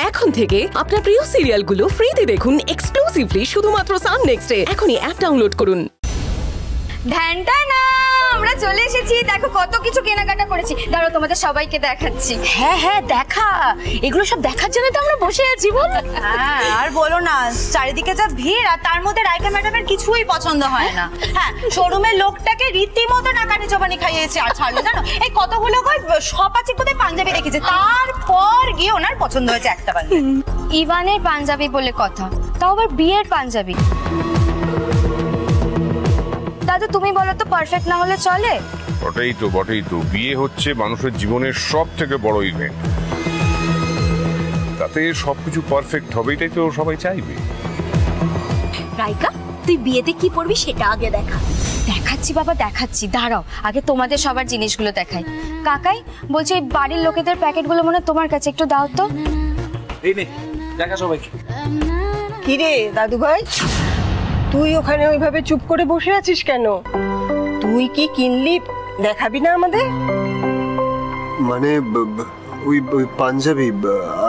এখন থেকে আপনার প্রিয় সিরিয়ালগুলো ফ্রিতে দেখুন এক্সক্লুসিভলি শুধুমাত্র সান নেক্সটে। এখনই অ্যাপ ডাউনলোড করুন। ঢ্যানটা না, আমরা চলে এসেছি। দেখো কত কিছু কেনাকাটা করেছি, দাঁড়াও তোমাদের সবাইকে দেখাচ্ছি। হ্যাঁ হ্যাঁ দেখা, এগুলো সব দেখার জন্য তো আমরা বসে আছি বল। হ্যাঁ আর বলো না, চারিদিকে যা ভিড়, আর তার মধ্যে রাইকা ম্যাডামের কিছুই পছন্দ হয় না। হ্যাঁ, শোরুমের লোকটাকে রীতিমতো নাকানি চবানি খাইয়েছে আর ছাড়লো জানো। এই কতগুলো সপাচি কোথায় পাঞ্জাবি রেখেছে, তারপর গিয়ে ওনার পছন্দ হয়েছে একটা পাঞ্জাবি। ইভানের পাঞ্জাবি বলে কথা, তাও আবার বিয়ের পাঞ্জাবি। দাদু তুমি বলো তো, পারফেক্ট না হলে চলে? বটেই তো বিয়ে হচ্ছে মানুষের জীবনের সব থেকে বড় ইভেন্ট, তাতে সবকিছু পারফেক্ট হবে, এটাই তো সবাই চাইবে। রাইকা তুই বিয়েতে কি পরবি সেটা আগে দেখা। দেখাচ্ছি বাবা দেখাচ্ছি, দাঁড়াও আগে তোমাদের সবার জিনিসগুলো দেখাই। কাকাই বলছি এই বাড়ির লোকেদের প্যাকেটগুলো মনে তোমার কাছে, একটু দাও তো। এই নে দেখা সবাইকে। কি রে দাদু ভাই, তুই ওখানে ওইভাবে চুপ করে বসে আছিস কেন? তুই কি কিনলি দেখাবি না আমাদের? মানে ওই পাঞ্জাবি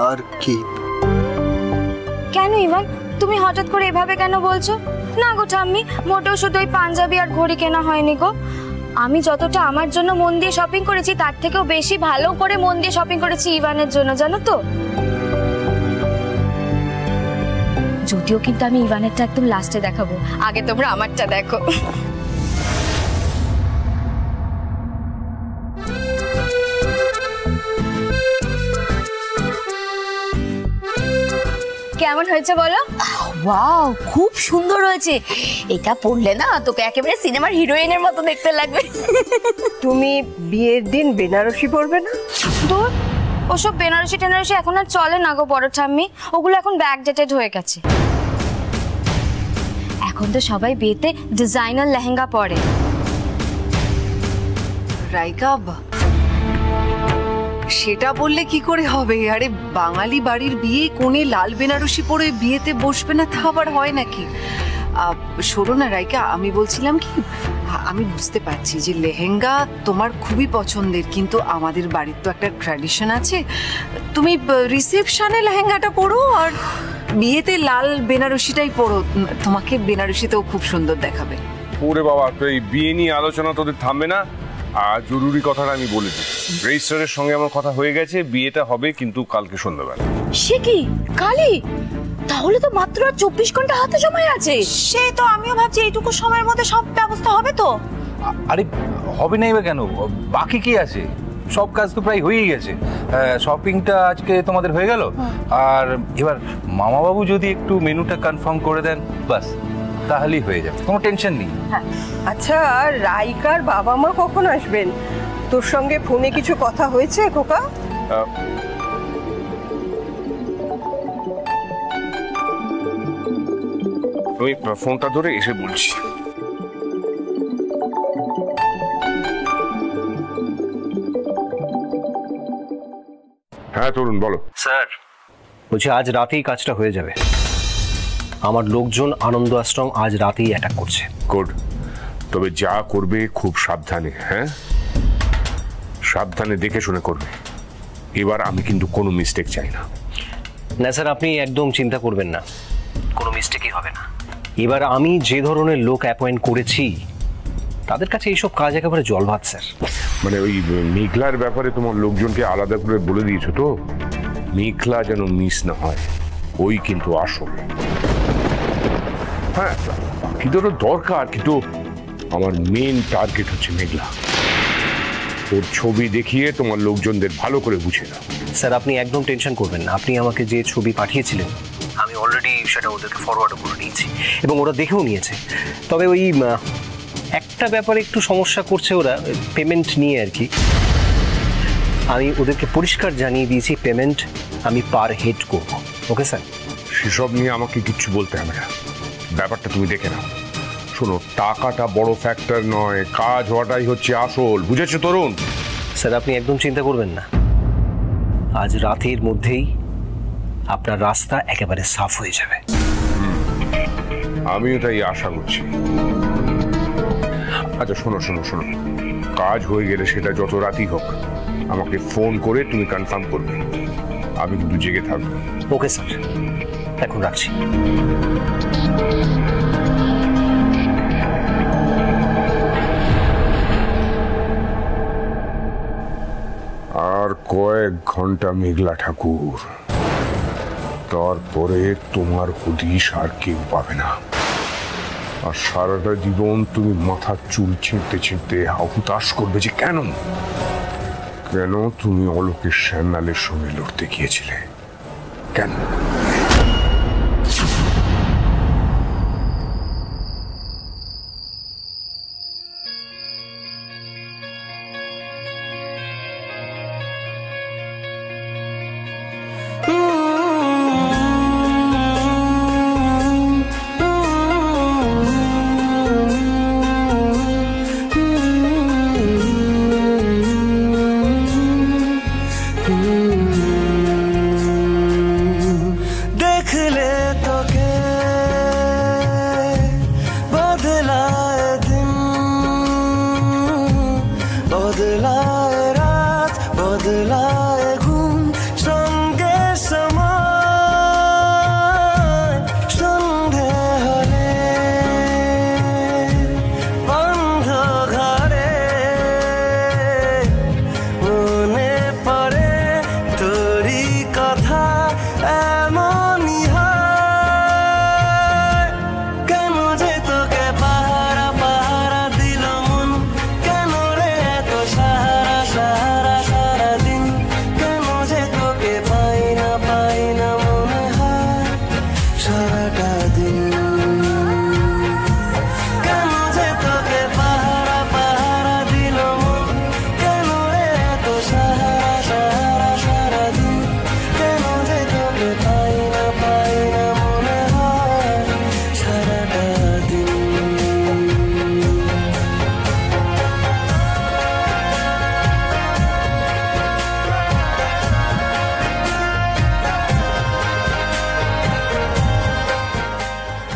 আর কি? কেন ইভান, তুমি হঠাৎ করে এভাবে কেন বলছো? না গো ঠাম্মি, মোটেও শুধু ওই পাঞ্জাবি আর ঘড়ি কেনা হয়নি গো। আমি যতটা আমার জন্য মন দিয়ে শপিং করেছি তার থেকেও বেশি ভালো করে মন দিয়ে শপিং করেছি ইভানের জন্য, জানো তো। যদিও কিন্তু আমি ইভানেরটা একদম লাস্টে দেখাবো, আগে তোমরা আমারটা দেখো। কেমন হয়েছে বলো? ওয়াও খুব সুন্দর হয়েছে, এটা পরলে না তোকে একেবারে সিনেমার হিরোইনের মতো দেখতে লাগবে। তুমি বিয়ের দিন বেনারসি পরবে না? দূর, ওসব বেনারসি টেনারসি এখন আর চলে না গো বড় ঠাম্মি, ওগুলো এখন ব্যাকডেটেড হয়ে গেছে। এখন তো সবাই বিয়েতে ডিজাইনার লেহেঙ্গা পরে। রাইকা সেটা বললে কি করে হবে? আরে বাঙালি বাড়ির বিয়ে, কোণে লাল বেনারসি পরে বিয়েতে বসবে না, তা আবার হয় নাকি? শোনো না রাইকা, আমি বলছিলাম কি, আমি বুঝতে পারছি যে লেহেঙ্গা তোমার খুবই পছন্দের, কিন্তু আমাদের বাড়ির তো একটা ট্র্যাডিশন আছে। তুমি রিসেপশনে লেহেঙ্গাটা পরো আর বিয়েতে লাল বেনারসিটাই পরো, তোমাকে বেনারসিতেও খুব সুন্দর দেখাবে। ওরে বাবা, তো এই বিয়ে নিয়ে আলোচনা তোদের থামবে না? আর জরুরি কথাটা আমি বলে দিই, রেজিস্ট্রারের সঙ্গে আমার কথা হয়ে গেছে, বিয়েটা হবে কিন্তু কালকে সন্ধ্যাবেলা। সে কি কালই? তাহলে তো মাত্র আর 24 ঘন্টা হাতে সময় আছে। সে তো আমিও ভাবছি এইটুকু সময়ের মধ্যে সব ব্যবস্থা হবে তো। আরে হবে নাই বা কেন, বাকি কি আছে? সব কাজ তো প্রায় হয়েই গেছে। শপিংটা আজকে তোমাদের হয়ে গেল, আর এবার মামাবাবু যদি একটু মেনুটা কনফার্ম করে দেন বাস, তাহলেই হয়ে যাবে, কোনো টেনশন নেই। আচ্ছা, রাইকার বাবা মা কখন আসবেন? তোর সঙ্গে ফোনে কিছু কথা হয়েছে খোকা? আমি ফোনটা ধরে এসে বলছি। হ্যাঁ তরুণ বলো। স্যার বলছি আজ রাতেই কাজটা হয়ে যাবে। আমার লোকজন আনন্দ আশ্রম আজ রাতেই অ্যাটাক করছে। গুড, তবে যা করবে খুব সাবধানে। হ্যাঁ সাবধানে দেখে শুনে করবে। এবার আমি কিন্তু কোনো মিস্টেক চাই না। না স্যার, আপনি একদম চিন্তা করবেন না, কোনো মিস্টেকই হবে না। এবার আমি যে ধরনের লোক অ্যাপয়েন্ট করেছি তাদের কাছে এইসব কাজ একেবারে জলভাত স্যার। মানে ওই মেঘলার ব্যাপারে তোমার লোকজনকে আলাদা করে বলে দিয়েছো তো? মেঘলা যেন মিস না হয়, ওই কিন্তু আসল। হ্যাঁ বাকি তো দরকার, কিন্তু আমার মেন টার্গেট হচ্ছে মেঘলা। ওর ছবি দেখিয়ে তোমার লোকজনদের ভালো করে বুঝে নাও। স্যার আপনি একদম টেনশন করবেন না, আপনি আমাকে যে ছবি পাঠিয়েছিলেন আমি অলরেডি সেটা ওদেরকে ফরওয়ার্ড করে দিয়েছি এবং ওরা দেখেও নিয়েছে। তবে ওই একটা ব্যাপারে একটু সমস্যা করছে ওরা, পেমেন্ট নিয়ে আর কি। আমি ওদেরকে পরিষ্কার জানিয়ে দিয়েছি পেমেন্ট আমি পার হেড করব। Okay sir? সেসব নিয়ে আমাকে কিচ্ছু বলতে হবে না, ব্যাপারটা তুমি দেখে নাও। শোনো, টাকাটা বড় ফ্যাক্টর নয়, কাজ হওয়াটাই হচ্ছে আসল, বুঝেছো তরুণ? স্যার আপনি একদম চিন্তা করবেন না, আজ রাতের মধ্যেই আপনার রাস্তা একেবারে সাফ হয়ে যাবে। আমিও তাই আশা করছি। আচ্ছা শোনো শোনো শোনো, কাজ হয়ে গেলে সেটা যত রাতই হোক আমাকে ফোন করে তুমি কনফার্ম করবে। আমি কিন্তু জেগে থাকবো। ওকে স্যার, এখন রাখছি। আর কয়েক ঘন্টা মেঘলা ঠাকুর, তারপরে তোমার হদিশ আর কেউ পাবে না। আর সারাটা জীবন তুমি মাথার চুল ছিঁড়তে ছিঁড়তে হুতাশ করবে যে কেন কেন তুমি অলোকের শ্যামলালের সঙ্গে লড়তে গিয়েছিলে, কেন?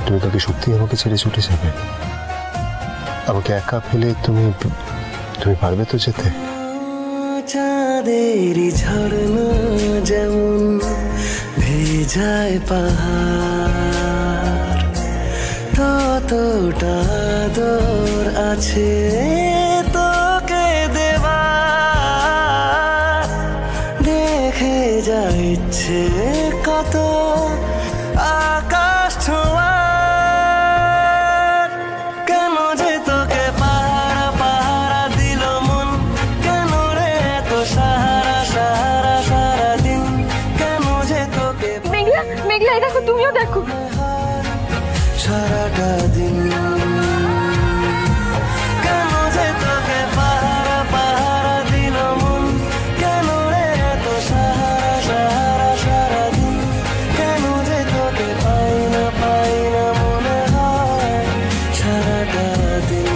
তুমি কাকে সত্যি আমাকে ছেড়ে ছুটে যাবে? আমাকে একা ফেলে তুমি পারবে তো যেতে? চাঁদেরই ঝর্ণা যেমন ভেজায় পাহাড়, ততটা আদর আছে তোকে দেওয়া। দেখে যা ইচ্ছে কত আকাশ ছোঁয়া, কেন যে তোকে পাহারা পাহারা দিল মন, কেন রে এত সাহারা সাহারা সারাদিন, কেন যে তোকে মেঘলা মেঘলা, দেখো তুমিও দেখো সারাটা দিন, কেন যে তোকে পাহারা পাহারা দিল মন, কেন রে এত সাহারা সাহারা সারাদিন, কেন যে তোকে পাই না মনে হয় সারাটা দিন।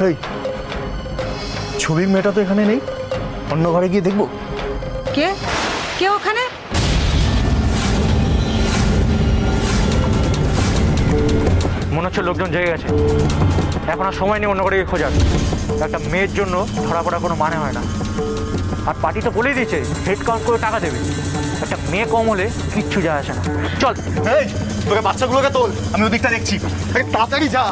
এই ছবির মেয়েটা তো এখানে নেই, অন্য ঘরে গিয়ে দেখবো। কে কে ওখানে? মনে হচ্ছে লোকজন জেগে গেছে, এখন আর সময় নেই অন্য করে খোঁজার। একটা মেয়ের জন্য ধরা পড়ার কোনো মানে হয় না। আর পার্টি তো বলেই দিয়েছে হেড কাউন্ট করে টাকা দেবে, একটা মেয়ে কম হলে কিচ্ছু যায় আসে না। চল এই তোকে বাচ্চাগুলোকে তোল, আমি ওদিকটা দেখছি, তাড়াতাড়ি যা।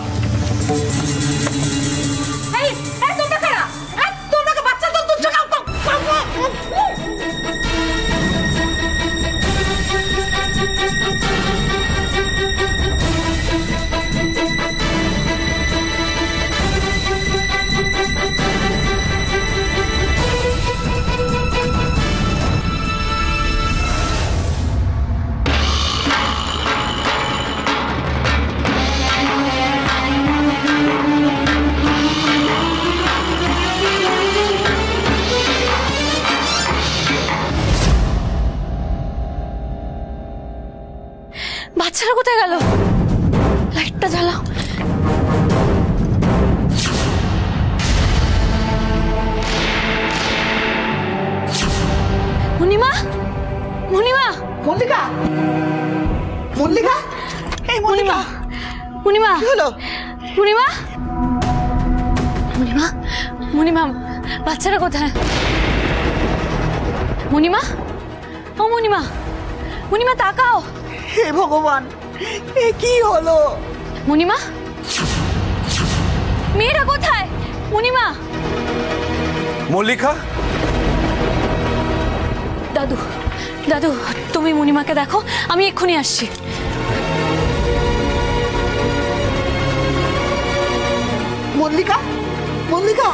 বাচ্চারা কোথায় গেল? লাইটটা জ্বালাও। মণিমা, মণিমা, মল্লিকা, মল্লিকা, এই মণিমা, মণিমা, কি হলো? মণিমা, মণিমা, মণিমা, বাচ্চারা কোথায়? মণিমা, ও মণিমা, মণিমা তাকাও। হে ভগবান, এ কি হলো? মণিমা, মেয়েরা কোথায়? মণিমা, মল্লিকা, দাদু, দাদু তুমি মণিমাকে দেখো, আমি এক্ষুনি আসছি। মল্লিকা, মল্লিকা,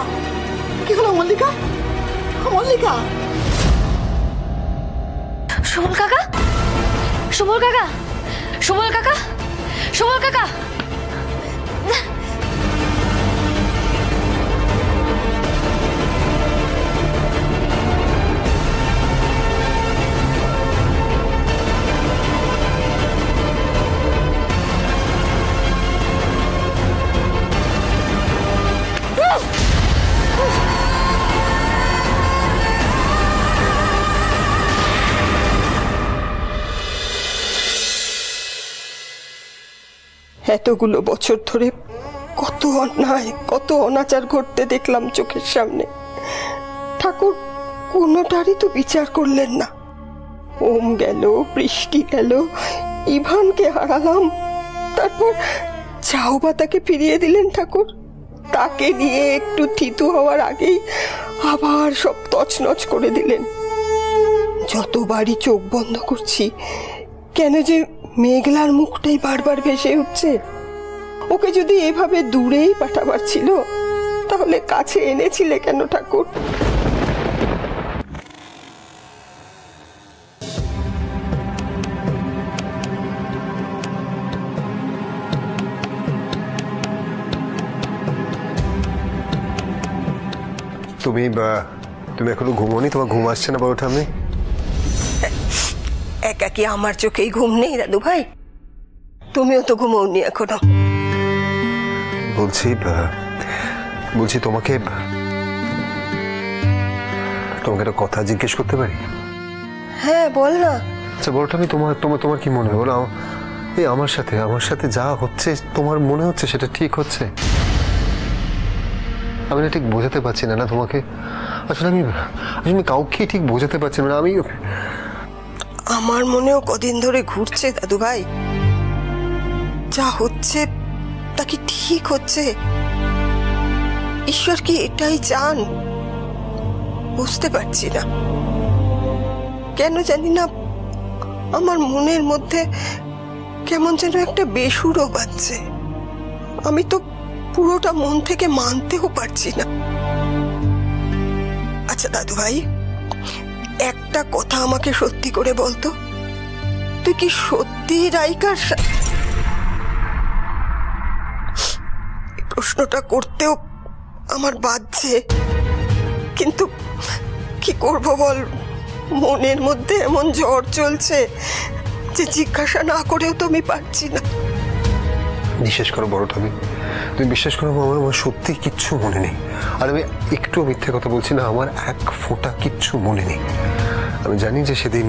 কি হলো মল্লিকা? মল্লিকা, সুবল কাকা, সুবল কাকা, সুবল কাকা, সুবল কাকা। এতগুলো বছর ধরে কত অন্যায়, কত অনাচার ঘটতে দেখলাম চোখের সামনে। ঠাকুর কোনোটারই তো বিচার করলেন না। ওম গেল, বৃষ্টি গেল, ইভানকে হারালাম, তারপর চাওবা তাকে ফিরিয়ে দিলেন ঠাকুর। তাকে নিয়ে একটু থিতু হওয়ার আগেই আবার সব তছনছ করে দিলেন। যতবারই চোখ বন্ধ করছি কেন যে মেঘলার মুখটাই বারবার ভেসে উঠছে। ওকে যদি এভাবে দূরেই পাঠাবার ছিল তাহলে কাছে এনেছিলে কেন ঠাকুর? তুমি এখনো ঘুমোনি? তোমার ঘুম আসছে না বাবু ঠাম্মি? একা কি আমার চোখেই ঘুম নেই দাদু ভাই? তুমিও তো ঘুমোওনি এখনো। বলছি তোমাকে একটা কথা জিজ্ঞেস করতে পারি? হ্যাঁ বল না। আচ্ছা বড় ঠাম্মি, তোমার কি মনে হয় বলো? এই আমার সাথে যা হচ্ছে তোমার মনে হচ্ছে সেটা ঠিক হচ্ছে? আমি না ঠিক বোঝাতে পারছি না তোমাকে। আসলে আমি কাউকে ঠিক বোঝাতে পারছি না। আমার মনেও কদিন ধরে ঘুরছে দাদু ভাই, যা হচ্ছে তা কি ঠিক হচ্ছে? ঈশ্বর কি এটাই চান? বুঝতে পারছি না। কেন জানি না আমার মনের মধ্যে কেমন যেন একটা বেসুরও বাজছে। আমি তো পুরোটা মন থেকে মানতেও পারছি না। আচ্ছা দাদু ভাই, একটা কথা আমাকে সত্যি করে বলতো, তুই কি সত্যি রাইকার? প্রশ্নটা করতেও আমার বাজছে, কিন্তু কি করব বল, মনের মধ্যে এমন ঝড় চলছে যে জিজ্ঞাসা না করেও তো আমি পারছি না। বিশ্বাস করো বড় ঠাকুর, তুমি বিশ্বাস করো আমার সত্যি কিচ্ছু মনে নেই। আর আমি একটু মিথ্যে কথা বলছি না, আমার এক ফোঁটা কিচ্ছু মনে নেই। আমি জানি যে সেদিন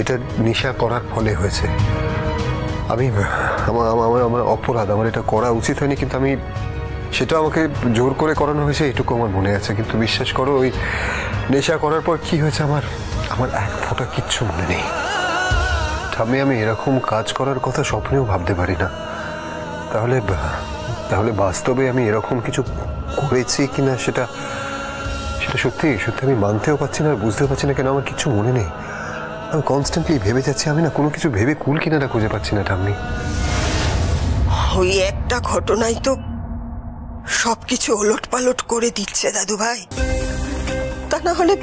এটা নেশা করার ফলে হয়েছে। আমার অপরাধ, আমার এটা করা উচিত হয়নি, কিন্তু আমি সেটা আমাকে জোর করে করানো হয়েছে, এটুকু আমার মনে আছে। কিন্তু বিশ্বাস করো ওই নেশা করার পর কি হয়েছে আমার এক ফোঁটা কিচ্ছু মনে নেই। আমি এরকম কাজ করার কথা স্বপ্নেও ভাবতে পারি না। তাহলে বাস্তবে আমি এরকম কিছু করেছি কিনা সেটা সত্যি সত্যি আমি মানতেও পারছি না আর বুঝতেও পারছি না কেন আমার কিছু মনে নেই। আমি কনস্ট্যান্টলি ভেবে যাচ্ছি, আমি না কোনো কিছু ভেবে কুল কিনারা খুঁজে পাচ্ছি না ঠাম্মি। ওই একটা ঘটনাই তো সবকিছু ওলট পালট করে দিচ্ছে দাদু ভাই। তা না হলে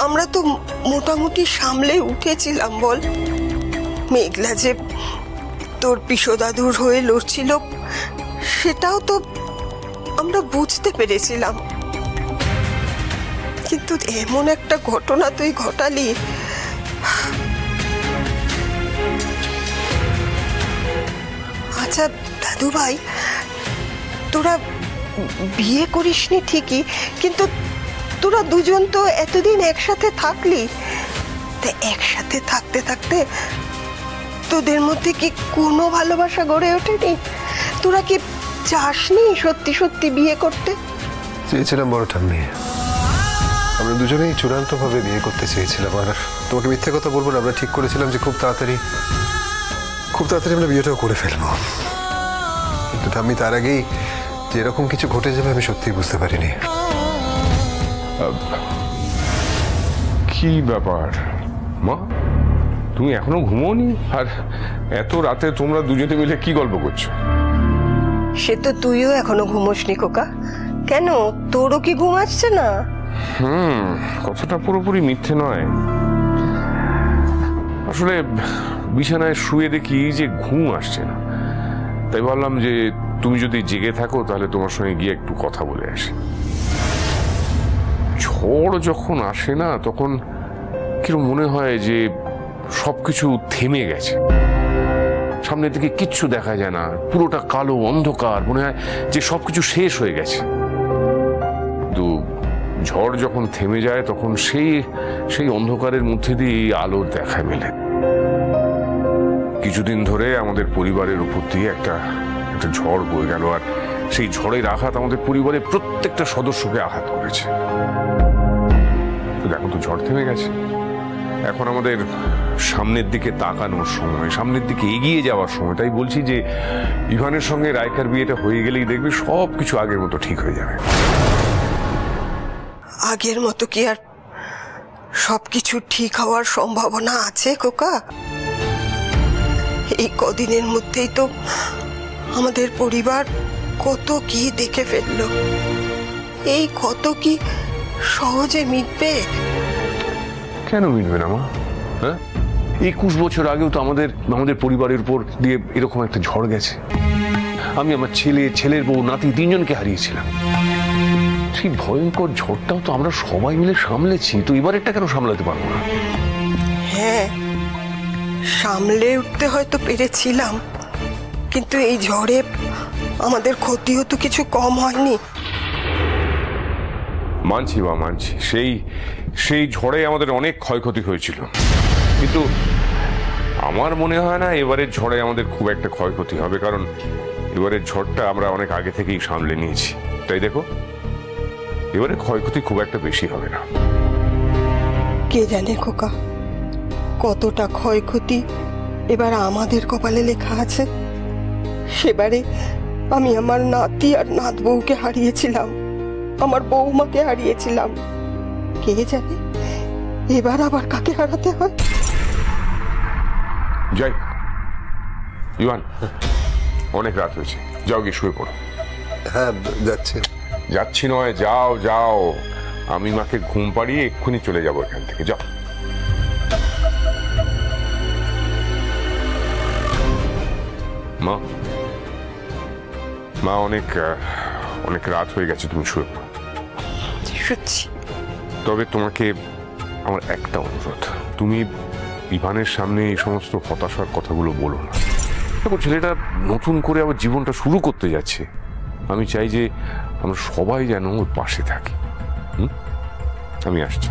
আমরা তো মোটামুটি সামলে উঠেছিলাম বল। মেঘলা যে তোর পিসো দাদুর হয়ে লড়ছিল সেটাও তো আমরা বুঝতে পেরেছিলাম, কিন্তু এমন একটা ঘটনা তুই ঘটালি। আচ্ছা দাদু ভাই, তোরা বিয়ে করিসনি ঠিকই, কিন্তু তোরা দুজন তো এতদিন একসাথে থাকলি, তা একসাথে থাকতে থাকতে তোদের মধ্যে কি কোনো ভালোবাসা গড়ে ওঠেনি? তোরা কি চাসনি সত্যি সত্যি বিয়ে করতে? চেয়েছিলাম বড় ঠাম্মি, আমরা দুজনেই চূড়ান্ত ভাবে বিয়ে করতে চেয়েছিলাম। আর তোমাকে মিথ্যে কথা বলবো না, আমরা ঠিক করেছিলাম যে খুব তাড়াতাড়ি আমরা বিয়েটাও করে ফেলবো। কিন্তু ঠাম্মি তার আগেই যে এরকম কিছু ঘটে যাবে আমি সত্যিই বুঝতে পারিনি। কি ব্যাপার মা, তুমি এখনো ঘুমোনি? আর এত রাতে তোমরা দুজনে মিলে কি গল্প করছো? সে তো তুইও এখনো ঘুমোসনি খোকা। কেন, তোরও কি ঘুম আসছে না? কথাটা পুরোপুরি মিথ্যে নয়। আসলে বিছানায় শুয়ে দেখি যে ঘুম আসছে না, তাই ভাবলাম যে তুমি যদি জেগে থাকো তাহলে তোমার সঙ্গে গিয়ে একটু কথা বলে আসি। ঝড় যখন আসে না তখন কিরকম মনে হয় যে সবকিছু থেমে গেছে, সামনের দিকে কিচ্ছু দেখা যায় না, পুরোটা কালো অন্ধকার, মনে হয় যে সবকিছু শেষ হয়ে গেছে। কিন্তু ঝড় যখন থেমে যায় তখন সেই অন্ধকারের মধ্যে দিয়ে আলোর দেখা মেলে। কিছুদিন ধরে আমাদের পরিবারের উপর দিয়ে একটা ঝড় বয়ে গেল, আর সেই ঝড়ের আঘাত আমাদের পরিবারের প্রত্যেকটা সদস্যকে আঘাত করেছে। এখন তো ঝড় থেমে গেছে, এখন আমাদের সামনের দিকে তাকানোর সময়, সামনের দিকে এগিয়ে যাওয়ার সময়। তাই বলছি যে ইভানের সঙ্গে রাইকার বিয়েটা হয়ে গেলেই দেখবি সবকিছু আগের মতো ঠিক হয়ে যাবে। আগের মতো কি আর সবকিছু ঠিক হওয়ার সম্ভাবনা আছে খোকা? এই কদিনের মধ্যেই তো আমাদের পরিবার কত কি দেখে ফেললো, এই কত কি সহজে মিটবে? কেন মিটবে না মা? 21 বছর আগেও তো আমাদের পরিবারের উপর দিয়ে এরকম একটা ঝড় গেছে। আমি আমার ছেলের বউ, নাতি তিনজনকে হারিয়েছিলাম। সেই ভয়ঙ্কর ঝড়টাও তো আমরা সবাই মিলে সামলেছি, তো এবারেরটা কেন সামলাতে পারবো না? হ্যাঁ, সামলে উঠতে হয়তো পেরেছিলাম, কিন্তু এই ঝড়ে আমাদের ক্ষতিও তো কিছু কম হয়নি। মানছি বা মানছি, সেই ঝড়ে আমাদের অনেক ক্ষয়ক্ষতি হয়েছিল, কিন্তু আমার মনে হয় না এবারের ঝড়ে আমাদের খুব একটা ক্ষয়ক্ষতি হবে, কারণ এবারের ঝড়টা আমরা অনেক আগে থেকেই সামলে নিয়েছি। তাই দেখো, এবারে ক্ষয়ক্ষতি খুব একটা বেশি হবে না। কে জানে খোকা, কতটা ক্ষয়ক্ষতি এবার আমাদের কপালে লেখা আছে। সেবারে আমি আমার নাতি আর নাত বউকে হারিয়েছিলাম, আমার বৌমাকে হারিয়েছিলাম। কে জানে এবার আবার কাকে হারাতে হয়। যাই ইভান, অনেক রাত হয়েছে, যাও গিয়ে শুয়ে পড়ো। হ্যাঁ যাচ্ছি নয়, যাও। আমি মাকে ঘুম পাড়িয়ে এক্ষুনি চলে যাবো এখান থেকে। যাও। মা অনেক রাত হয়ে গেছে, তুমি শুয়ে পড়ো। তবে তোমাকে আমার একটা অনুরোধ, তুমি ইভানের সামনে এই সমস্ত হতাশার কথাগুলো বলো না। দেখো ছেলেটা নতুন করে আবার জীবনটা শুরু করতে যাচ্ছে, আমি চাই যে আমরা সবাই যেন ওর পাশে থাকি। আমি আসছি।